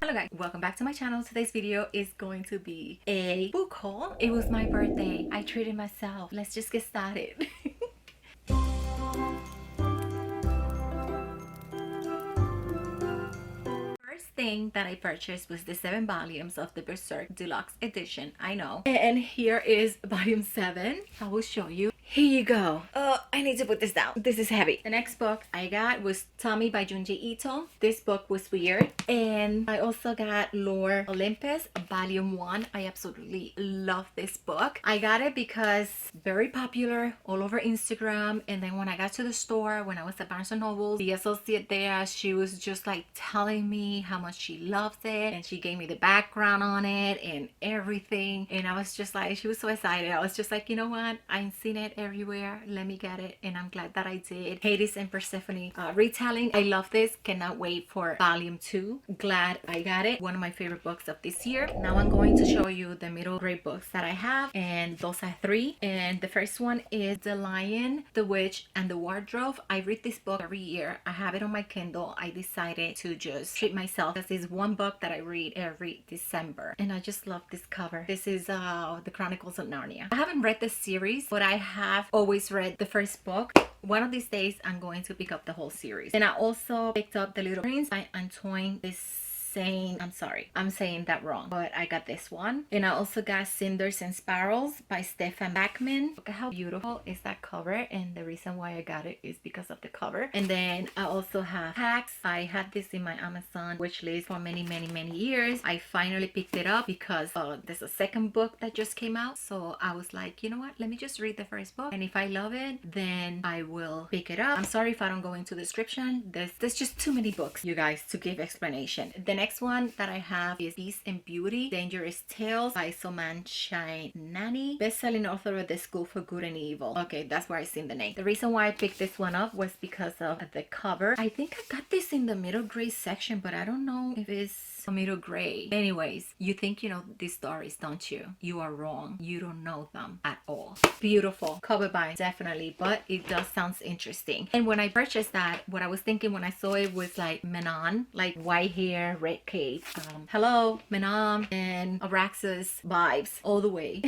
Hello guys, welcome back to my channel. Today's video is going to be a book haul. It was my birthday. I treated myself. Let's just get started. First thing that I purchased was the 7 volumes of the Berserk Deluxe Edition. I know. And here is volume 7. I will show you. Here you go. I need to put this down. This is heavy. The next book I got was Tommy by Junji Ito. This book was weird. And I also got Lore Olympus volume 1. I absolutely love this book. I got it because very popular all over Instagram. And then when I got to the store, when I was at Barnes & Noble, the associate there, she was just like telling me how much she loves it. And she gave me the background on it and everything. And I was just like, she was so excited. I was just like, you know what? I've seen it everywhere. Let me get it. And I'm glad that I did. Hades and Persephone retelling. I love this. Cannot wait for volume 2. Glad I got it. One of my favorite books of this year. Now I'm going to show you the middle grade books that I have. And those are 3. And the first one is The Lion, the Witch, and the Wardrobe. I read this book every year. I have it on my Kindle. I decided to just treat myself because it's one book that I read every December. And I just love this cover. This is The Chronicles of Narnia. I haven't read the series, but I have always read the first book. One of these days I'm going to pick up the whole series. And I also picked up The Little Prince by Antoine de I'm sorry, I'm saying that wrong, but I got this one. And I also got Cinders and Sparrows by Stefan Bachman. Look at how beautiful is that cover, and the reason why I got it is because of the cover. And then I also have Hacks. I had this in my Amazon wishlist for many years. I finally picked it up because there's a second book that just came out, so I was like, you know what, let me just read the first book, and if I love it, then I will pick it up. I'm sorry if I don't go into the description. There's just too many books, you guys, to give explanation. The next one that I have is Peace and Beauty, Dangerous Tales by Soman Chainani, best-selling author of The School for Good and Evil. Okay, that's where I seen the name. The reason why I picked this one up was because of the cover. I think I got this in the middle grade section, but I don't know if it's middle grade. Anyways, you think you know these stories, don't you? You are wrong. You don't know them at all. Beautiful cover by, definitely, but it does sounds interesting. And when I purchased that, what I was thinking when I saw it was like Menon, like white hair, red cape. Hello, Menon and Abraxas vibes all the way.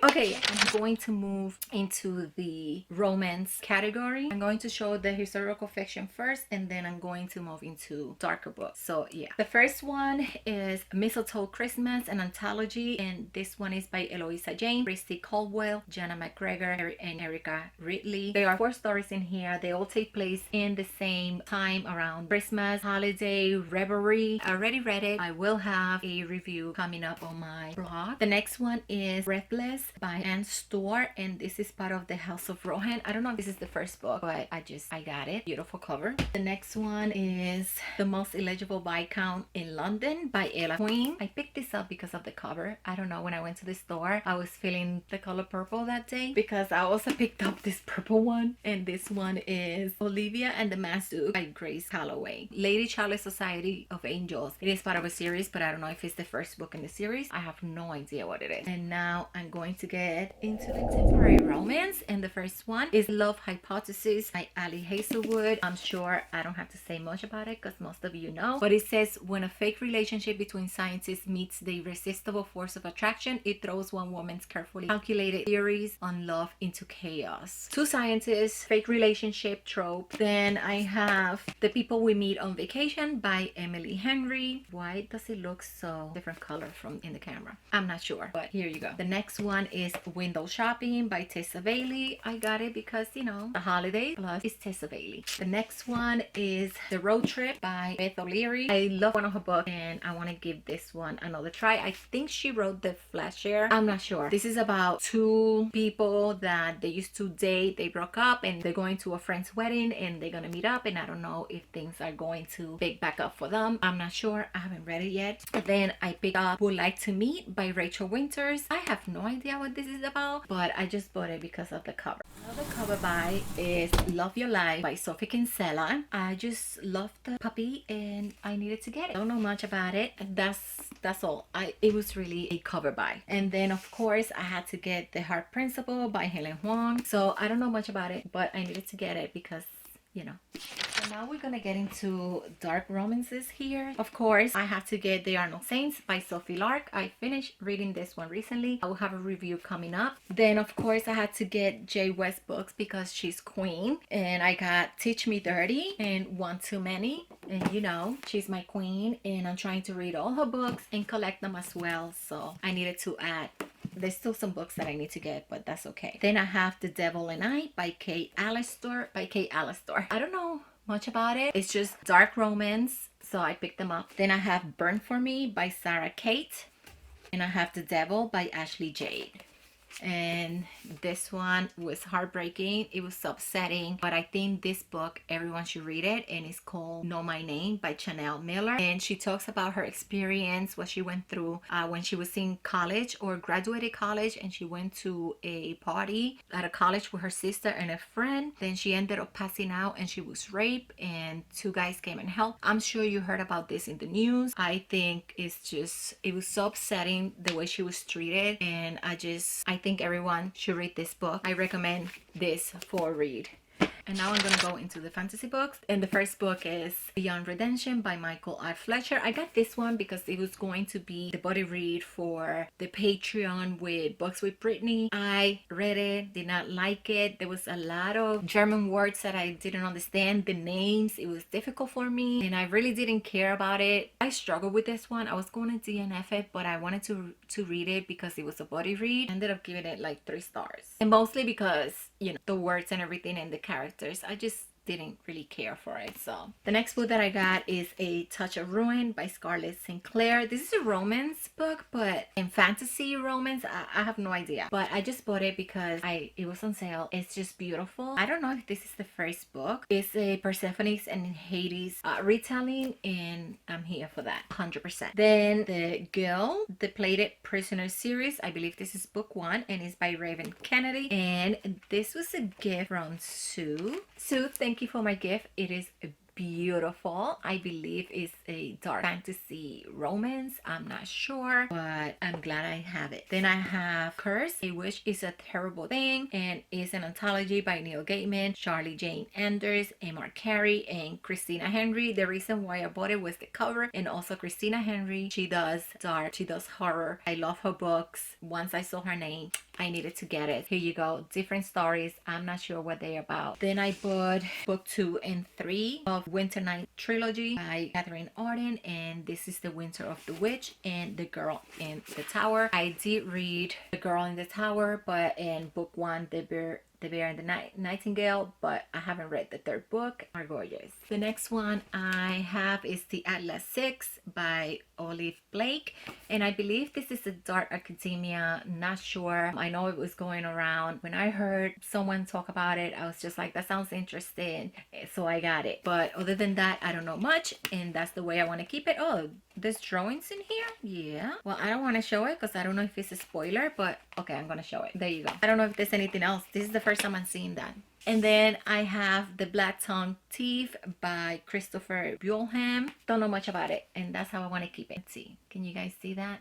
Okay, I'm going to move into the romance category. I'm going to show the historical fiction first, and then I'm going to move into darker books. So yeah, the first one is Mistletoe Christmas, an anthology, and this one is by Eloisa Jane, Christy Caldwell, Jana McGregor, and Erica Ridley. There are 4 stories in here. They all take place in the same time around Christmas, holiday, revelry. I already read it. I will have a review coming up on my blog. The next one is Breathless by Anne Storr, and this is part of the House of Rohan. I don't know if this is the first book, but I got it. Beautiful cover. The next one is The Most Illegible Viscount in London by Ella Queen. I picked this up because of the cover. I don't know, when I went to the store, I was feeling the color purple that day because I also picked up this purple one. And this one is Olivia and the Masked Duke by Grace Calloway. Lady Charlotte Society of Angels. It is part of a series, but I don't know if it's the first book in the series. I have no idea what it is. And now I'm going to get into contemporary romance, and the first one is Love Hypothesis by Ali Hazelwood. I'm sure I don't have to say much about it because most of you know, but it says when a fake relationship between scientists meets the irresistible force of attraction, it throws one woman's carefully calculated theories on love into chaos. 2 scientists, fake relationship trope. Then I have The People We Meet on Vacation by Emily Henry. Why does it look so different color from in the camera? I'm not sure, but here you go. The next one is Window Shopping by Tessa Bailey. I got it because, you know, the holiday, plus it's Tessa Bailey. The next one is The Road Trip by Beth O'Leary. I love one of her books, and I want to give this one another try. I think she wrote The Flasher. I'm not sure. This is about 2 people that they used to date. They broke up, and they're going to a friend's wedding, and they're gonna meet up, and I don't know if things are going to pick back up for them. I'm not sure. I haven't read it yet. And then I picked up Would Like to Meet by Rachel Winters. I have no idea what this is about, but I just bought it because of the cover. Another cover by is Love Your Life by Sophie Kinsella. I just love the puppy and I needed to get it. Don't know much about it. That's all. It was really a cover by. And then of course I had to get The Heart Principle by Helen Huang. So I don't know much about it, but I needed to get it because, you know. The Now we're gonna get into dark romances here. Of course, I have to get They Are No Saints by Sophie Lark. I finished reading this one recently. I will have a review coming up. Then of course I had to get Jay West books because she's queen. And I got Teach Me Dirty and One Too Many. And you know, she's my queen and I'm trying to read all her books and collect them as well. So I needed to add. There's still some books that I need to get, but that's okay. Then I have The Devil and I by Kate Allister. I don't know much about it. It's just dark romance, so I picked them up. Then I have Burn For Me by Sarah Kate. And I have The Devil by Ashley Jade. And this one was heartbreaking. It was upsetting, but I think this book everyone should read it, and it's called Know My Name by Chanel Miller. And she talks about her experience, what she went through when she was in college or graduated college, and she went to a party at a college with her sister and a friend. Then she ended up passing out and she was raped, and two guys came and helped. I'm sure you heard about this in the news. I think it was so upsetting the way she was treated, and I think everyone should read this book. I recommend this for a read. And now I'm gonna go into the fantasy books. And the first book is Beyond Redemption by Michael R. Fletcher. I got this one because it was going to be the buddy read for the Patreon with Books with Brittany. I read it, did not like it. There was a lot of German words that I didn't understand. The names, it was difficult for me and I really didn't care about it. I struggled with this one. I was going to DNF it, but I wanted to read it because it was a buddy read. I ended up giving it like 3 stars. And mostly because, you know, the words and everything and the characters. I just didn't really care for it. So the next book that I got is A Touch of Ruin by Scarlett Sinclair. This is a romance book, but in fantasy romance, I have no idea, but I just bought it because it was on sale. It's just beautiful. I don't know if this is the first book. It's a Persephone's and Hades retelling, and I'm here for that 100%. Then The Girl, the Plated Prisoner series. I believe this is book 1 and it's by Raven Kennedy, and this was a gift from Sue. Thank you for my gift. It is beautiful. I believe it's a dark fantasy romance. I'm not sure, but I'm glad I have it. Then I have Curse, A Wish Is a Terrible Thing, and it's an anthology by Neil Gaiman, Charlie Jane Anders, Emma Carey, and Christina Henry. The reason why I bought it was the cover, and also Christina Henry. She does dark, she does horror. I love her books. Once I saw her name, I needed to get it. Here you go. Different stories. I'm not sure what they're about. Then I bought book 2 and 3 of Winter Night Trilogy by Catherine Arden, and this is The Winter of the Witch and The Girl in the Tower. I did read The Girl in the Tower, but in book 1, The Bear and the Nightingale, but I haven't read the 3rd book. Are gorgeous. The next one I have is The Atlas 6 by Olive Blake, and I believe this is a dark academia. Not sure. I know it was going around. When I heard someone talk about it, I was just like, that sounds interesting, so I got it. But other than that, I don't know much, and that's the way I want to keep it. Oh, there's drawings in here. Yeah, well, I don't want to show it because I don't know if it's a spoiler, but okay, I'm gonna show it. There you go. I don't know if there's anything else. This is the first time I'm seeing that. And then I have The Black Tongue Thief by Christopher Buellham. Don't know much about it, and that's how I want to keep it. Let's see, can you guys see that?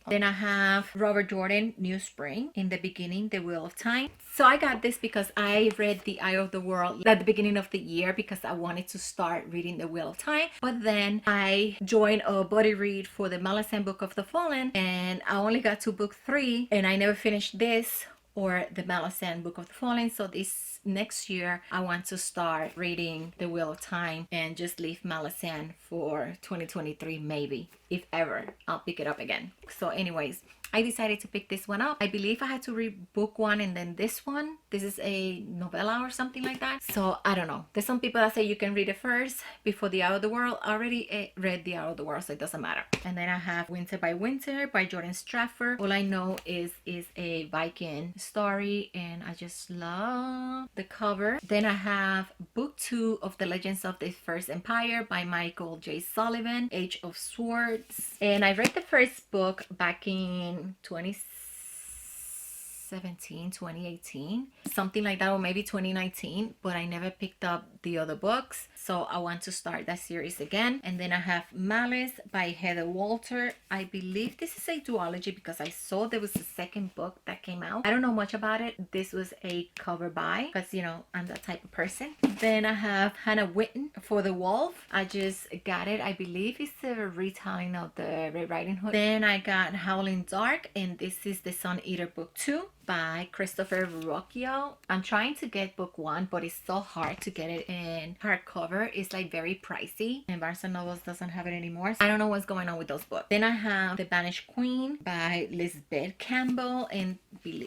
Then I have Robert Jordan, New Spring, In the Beginning, The Wheel of Time. So I got this because I read The Eye of the World at the beginning of the year because I wanted to start reading The Wheel of Time. But then I joined a buddy read for the Malazan Book of the Fallen, and I only got to book 3, and I never finished this or the Malazan Book of the Fallen. So this next year I want to start reading The Wheel of Time and just leave Malazan for 2023, maybe. If ever, I'll pick it up again. So anyways, I decided to pick this one up. I believe I had to read book 1 and then this one. This is a novella or something like that. So I don't know. There's some people that say you can read it first before The Eye of the World. I already read The Eye of the World, so it doesn't matter. And then I have Winter by Winter by Jordan Stratford. All I know is a Viking story, and I just love the cover. Then I have book 2 of The Legends of the First Empire by Michael J. Sullivan, Age of Swords. And I read the first book back in 2017, 2018, something like that, or maybe 2019, but I never picked up the other books, so I want to start that series again. And then I have Malice by Heather Walter. I believe this is a duology because I saw there was a second book that came out. I don't know much about it. This was a cover by, because you know I'm that type of person. Then I have Hannah Witten for the Wolf. I just got it. I believe it's a retelling of the Red Riding Hood. Then I got Howling Dark, and this is the Sun Eater book 2 by Christopher Verrocchio. I'm trying to get book 1, but it's so hard to get it in hardcover. It's like very pricey, and Barnes & Noble doesn't have it anymore. I don't know what's going on with those books. Then I have The Banished Queen by Lisbeth Campbell, and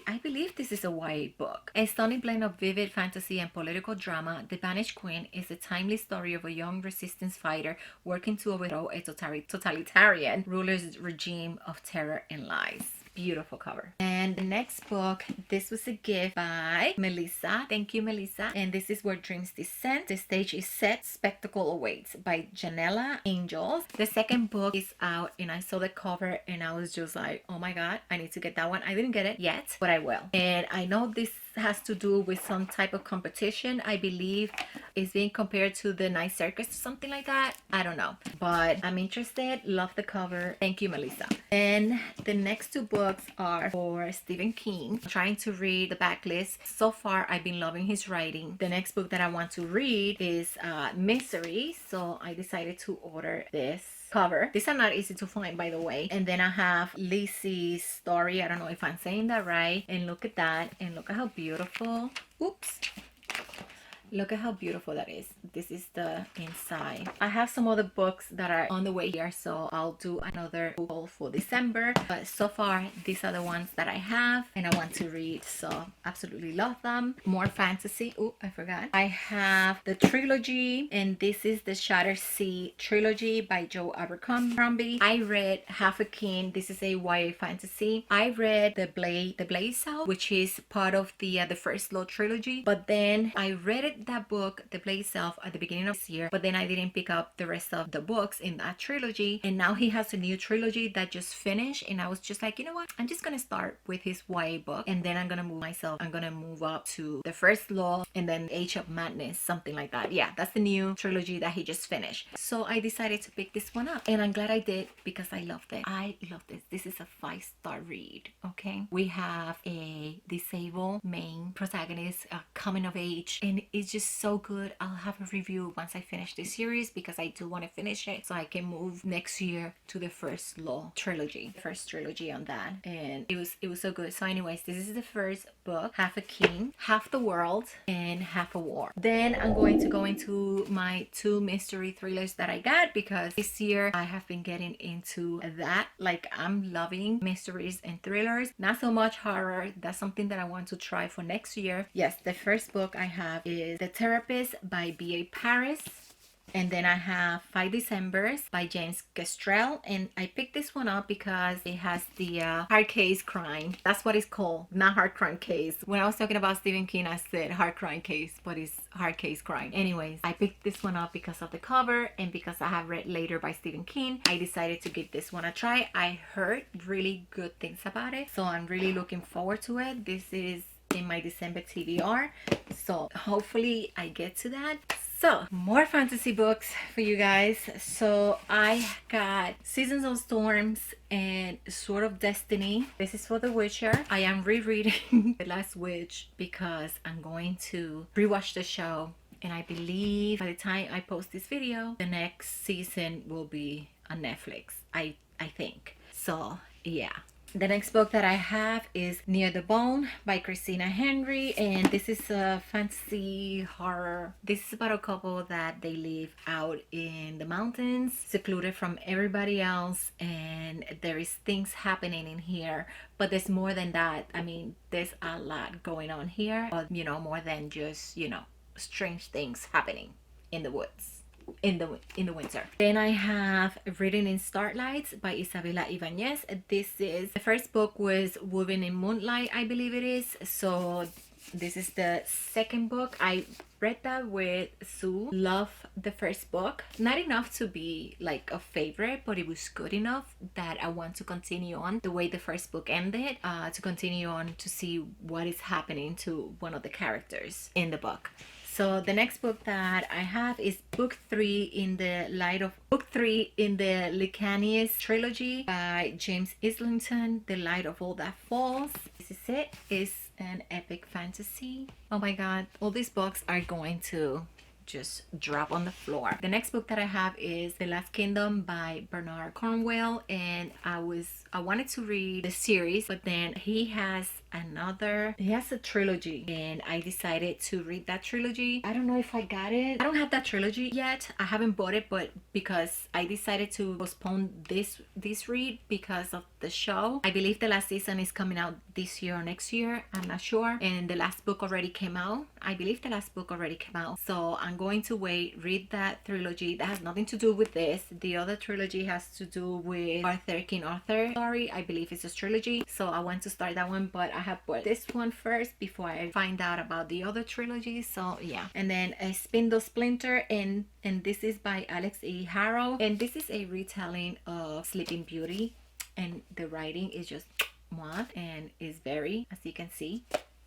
I believe this is a YA book. A stunning blend of vivid fantasy and political drama, The Banished Queen is a timely story of a young resistance fighter working to overthrow a totalitarian ruler's regime of terror and lies. Beautiful cover. And the next book, this was a gift by Melissa. Thank you, Melissa. And this is Where Dreams Descend. The stage is set, spectacle awaits by Janella Angels. The second book is out, and I saw the cover and I was just like, oh my god, I need to get that one. I didn't get it yet, but I will. And I know this has to do with some type of competition. I believe it's being compared to the Night Circus or something like that. I don't know, but I'm interested. Love the cover. Thank you, Melissa. And the next two books are for Stephen King. I'm trying to read the backlist. So far I've been loving his writing. The next book that I want to read is Misery, so I decided to order this cover. These are not easy to find, by the way. And then I have Lizzie's Story. I don't know if I'm saying that right. And look at that, and look at how beautiful. Oops. Look at how beautiful that is. This is the inside. I have some other books that are on the way here, so I'll do another book haul for December. But so far, these are the ones that I have and I want to read, so absolutely love them. More fantasy. Oh, I forgot. I have the trilogy, and this is the Shattered Sea trilogy by Joe Abercrombie. I read Half a King. This is a YA fantasy. I read the Blaze South, which is part of the First Law trilogy, but then I read that book, The Blaze Self, at the beginning of this year, but then I didn't pick up the rest of the books in that trilogy. And now he has a new trilogy that just finished, and I was just like, you know what, I'm just gonna start with his YA book, and then I'm gonna move up to the First Law, and then Age of Madness, something like that. Yeah, that's the new trilogy that he just finished. So I decided to pick this one up, and I'm glad I did because I loved it. I love this. This is a 5-star read. Okay, we have a disabled main protagonist, coming of age, and it's just so good. I'll have a review once I finish this series because I do want to finish it so I can move next year to the First Law trilogy, first trilogy on that. And it was so good. So anyways, this is the first book, Half a King, Half the World, and Half a War. Then I'm going to go into my 2 mystery thrillers that I got because this year I have been getting into that. Like, I'm loving mysteries and thrillers, not so much horror. That's something that I want to try for next year. Yes, the first book I have is The Therapist by B.A. Paris. And then I have 5 Decembers by James Kestrel. And I picked this one up because it has the hard case crime. That's what it's called, not hard crime case. When I was talking about Stephen King, I said hard crime case, but it's hard case crime. Anyways, I picked this one up because of the cover and because I have read Later by Stephen King. I decided to give this one a try. I heard really good things about it, so I'm really looking forward to it. This is in my December TBR, so hopefully I get to that. So more fantasy books for you guys. So I got Seasons of Storms and Sword of Destiny. This is for The Witcher. I am rereading The Last Witch because I'm going to rewatch the show, and I believe by the time I post this video, the next season will be on Netflix. I think so. Yeah. The next book that I have is Near the Bone by Christina Henry, and this is a fantasy horror. This is about a couple that they live out in the mountains, secluded from everybody else, and there is things happening in here, but there's more than that. I mean, there's a lot going on here, but you know, more than just, you know, strange things happening in the woods in the winter. Then I have Written in Starlights by Isabella Ibanez. This is the first book, was Woven in Moonlight, I believe it is. So this is the second book. I read that with Sue. Love the first book. Not enough to be like a favorite, but it was good enough that I want to continue on the way the first book ended, to continue on to see what is happening to one of the characters in the book. So the next book that I have is book 3 in the Licanius trilogy by James Islington, The Light of All That Falls. This is it. It's an epic fantasy. Oh my god, all these books are going to just drop on the floor. The next book that I have is The Last Kingdom by Bernard Cornwell, and I wanted to read the series, but then he has a trilogy, and I decided to read that trilogy. I don't know if I got it. I don't have that trilogy yet. I haven't bought it, but because I decided to postpone this read because of the show. I believe the last season is coming out this year or next year. I'm not sure. And the last book already came out. I believe the last book already came out. So I'm going to read that trilogy. That has nothing to do with this. The other trilogy has to do with King Arthur story. I believe it's a trilogy. So I want to start that one, but I have bought this one first before I find out about the other trilogy. So yeah. And then a Spindle Splinter, and this is by Alex E. Harrow. And this is a retelling of Sleeping Beauty. And the writing is just mwah, and is very, as you can see,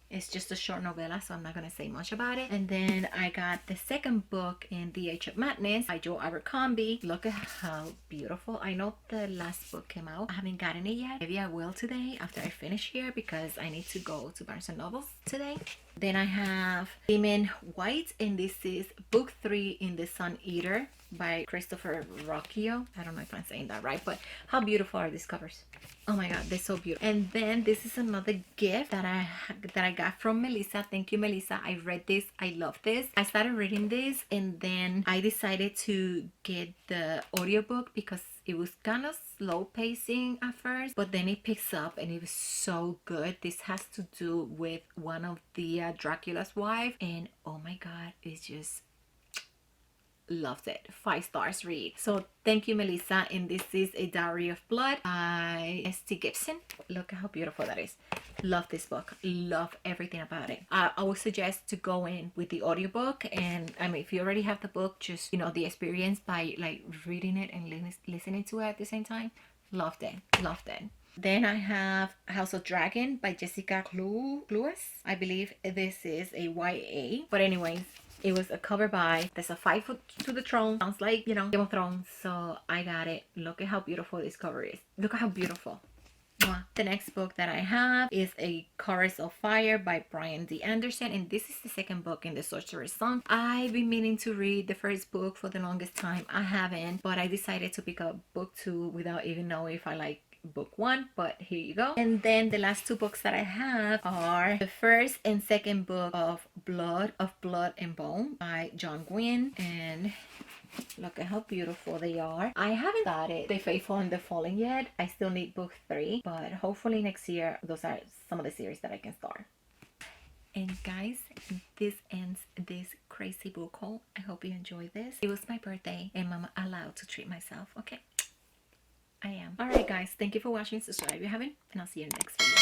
it's just a short novella, so I'm not gonna say much about it. And then I got the second book in The Age of Madness by Joe Abercrombie. Look at how beautiful. I know the last book came out. I haven't gotten it yet. Maybe I will today after I finish here, because I need to go to Barnes & Nobles today. Then I have Demon White, and this is book 3 in the Sun Eater by Christopher Rocchio. I don't know if I'm saying that right, but how beautiful are these covers? Oh my god, they're so beautiful. And then this is another gift that I got from Melissa. Thank you, Melissa. I read this. I love this. I started reading this, and then I decided to get the audiobook because it was kind of slow pacing at first, but then it picks up and it was so good. This has to do with one of the Dracula's wife, and oh my god, it's just loved it. 5 stars read. So thank you, Melissa. And this is A Diary of Blood by S.T. Gibson. Look at how beautiful that is. Love this book. Love everything about it. I would suggest to go in with the audiobook, and I mean, if you already have the book, just, you know, the experience by like reading it and listening to it at the same time. Loved it. Loved it. Then I have House of Dragon by Jessica Lewis. I believe this is a YA, but anyways, it was a cover by, there's a 5 foot to the throne. Sounds like, you know, Game of Thrones. So I got it. Look at how beautiful this cover is. Look at how beautiful. Mwah. The next book that I have is A Chorus of Fire by Brian D. Anderson. And this is the second book in the Sorcerer's Song. I've been meaning to read the first book for the longest time. I haven't, but I decided to pick up book 2 without even knowing if I like book 1, but here you go. And then the last 2 books that I have are the first and second book of Blood and Bone by John Gwynne, and look at how beautiful they are. I haven't started The Faithful and the Fallen yet. I still need book 3, but hopefully next year those are some of the series that I can start. And guys, this ends this crazy book haul. I hope you enjoyed this. It was my birthday and I'm allowed to treat myself, okay? I am. Alright guys, thank you for watching. Subscribe if you haven't, and I'll see you in the next video.